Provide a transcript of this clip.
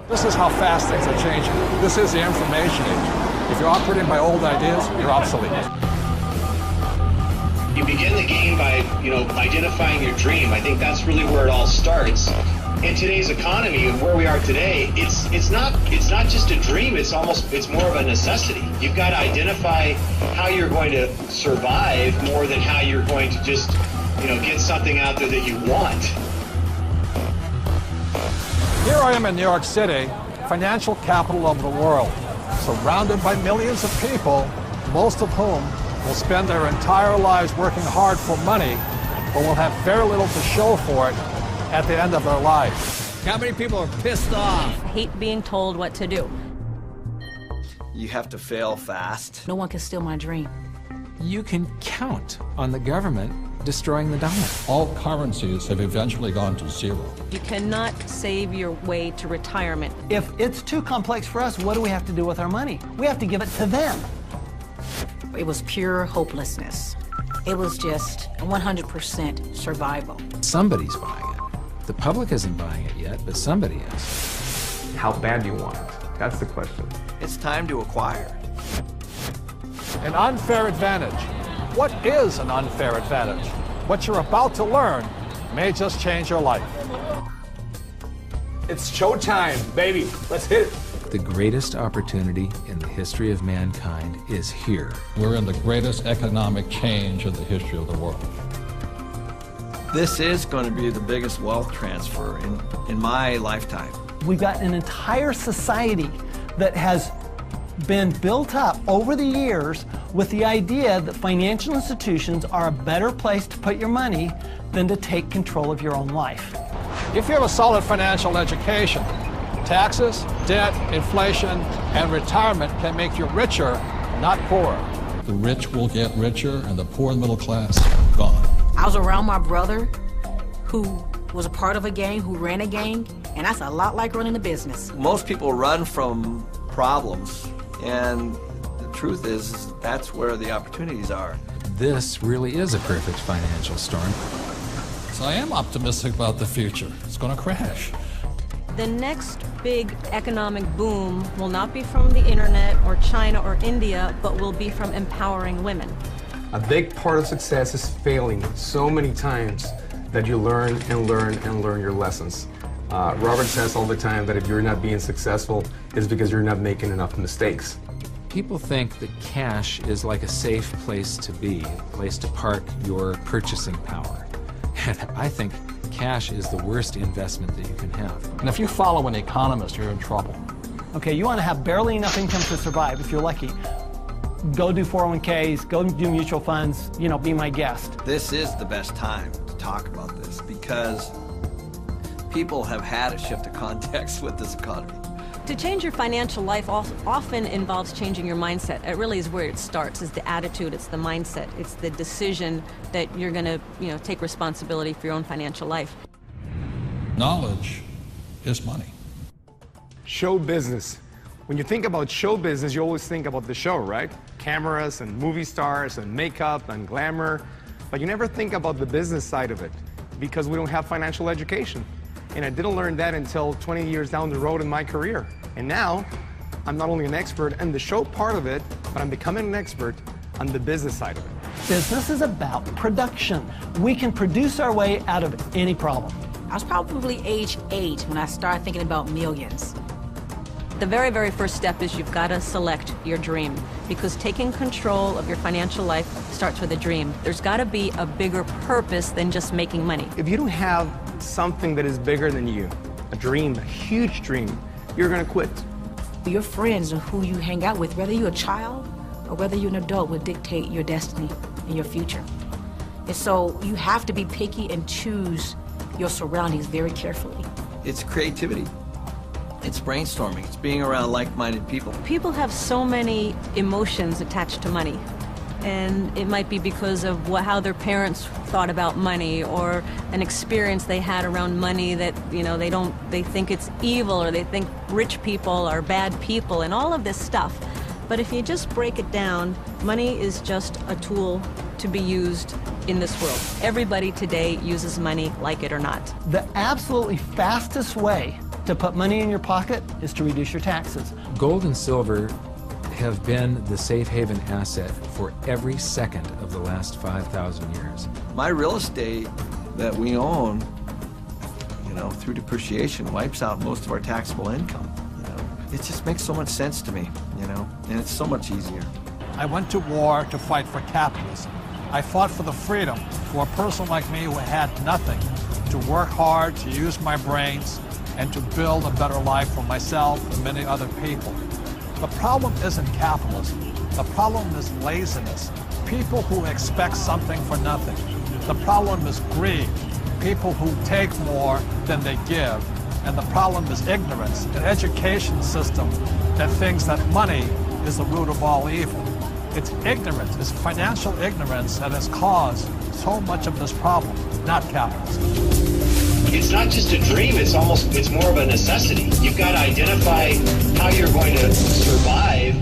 This is how fast things are changing. This is the information age. If you're operating by old ideas, you're obsolete. You begin the game by, identifying your dream. I think that's really where it all starts. In today's economy and where we are today, it's not just a dream, it's more of a necessity. You've got to identify how you're going to survive more than how you're going to just, get something out there that you want. Here I am in New York City, financial capital of the world, surrounded by millions of people, most of whom will spend their entire lives working hard for money, but will have very little to show for it at the end of their life. How many people are pissed off? I hate being told what to do. You have to fail fast. No one can steal my dream. You can count on the government destroying the dollar. All currencies have eventually gone to zero. You cannot save your way to retirement. If it's too complex for us, what do we have to do with our money? We have to give it to them. It was pure hopelessness. It was just 100% survival. Somebody's buying it. The public isn't buying it yet, but somebody is. How bad do you want it? That's the question. It's time to acquire. An unfair advantage. What is an unfair advantage? What you're about to learn may just change your life. It's showtime, baby. Let's hit it. The greatest opportunity in the history of mankind is here. We're in the greatest economic change in the history of the world. This is going to be the biggest wealth transfer in my lifetime. We've got an entire society that has been built up over the years with the idea that financial institutions are a better place to put your money than to take control of your own life. If you have a solid financial education, taxes, debt, inflation, and retirement can make you richer, not poorer. The rich will get richer and the poor and middle class gone. I was around my brother who was a part of a gang, who ran a gang, and that's a lot like running a business. Most people run from problems, and the truth is that's where the opportunities are. This really is a perfect financial storm. So I am optimistic about the future. It's going to crash. The next big economic boom will not be from the internet or China or India, but will be from empowering women. A big part of success is failing so many times that you learn and learn and learn your lessons. Robert says all the time that if you're not being successful, it's because you're not making enough mistakes. People think that cash is like a safe place to be, a place to park your purchasing power. And I think cash is the worst investment that you can have. And if you follow an economist, you're in trouble. Okay, you want to have barely enough income to survive if you're lucky. Go do 401ks, go do mutual funds, be my guest. This is the best time to talk about this because people have had a shift of context with this economy. To change your financial life often involves changing your mindset. It really is where it starts, is the attitude, it's the mindset, it's the decision that you're going to, take responsibility for your own financial life. Knowledge is money. Show business. When you think about show business, you always think about the show, right? Cameras and movie stars and makeup and glamour. But you never think about the business side of it because we don't have financial education. And I didn't learn that until 20 years down the road in my career. And now, I'm not only an expert in the show part of it, but I'm becoming an expert on the business side of it. Business is about production. We can produce our way out of any problem. I was probably age 8 when I started thinking about millions. The very, very first step is you've got to select your dream, because taking control of your financial life starts with a dream. There's got to be a bigger purpose than just making money. If you don't have something that is bigger than you, a dream, a huge dream, you're going to quit. Your friends and who you hang out with, whether you're a child or whether you're an adult, will dictate your destiny and your future. And so you have to be picky and choose your surroundings very carefully. It's creativity. It's brainstorming. It's being around like-minded people. People have so many emotions attached to money. And it might be because of how their parents thought about money, or an experience they had around money that, they think it's evil, or they think rich people are bad people, and all of this stuff. But if you just break it down, money is just a tool to be used in this world. Everybody today uses money, like it or not. The absolutely fastest way to put money in your pocket is to reduce your taxes. Gold and silver have been the safe haven asset for every second of the last 5,000 years. My real estate that we own, you know, through depreciation wipes out most of our taxable income. You know, it just makes so much sense to me, you know, and it's so much easier. I went to war to fight for capitalism. I fought for the freedom for a person like me who had nothing, to work hard, to use my brains, and to build a better life for myself and many other people. The problem isn't capitalism. The problem is laziness. People who expect something for nothing. The problem is greed. People who take more than they give. And the problem is ignorance, an education system that thinks that money is the root of all evil. It's ignorance, it's financial ignorance that has caused so much of this problem, not capitalism. It's not just a dream, it's more of a necessity. You've got to identify how you're going to survive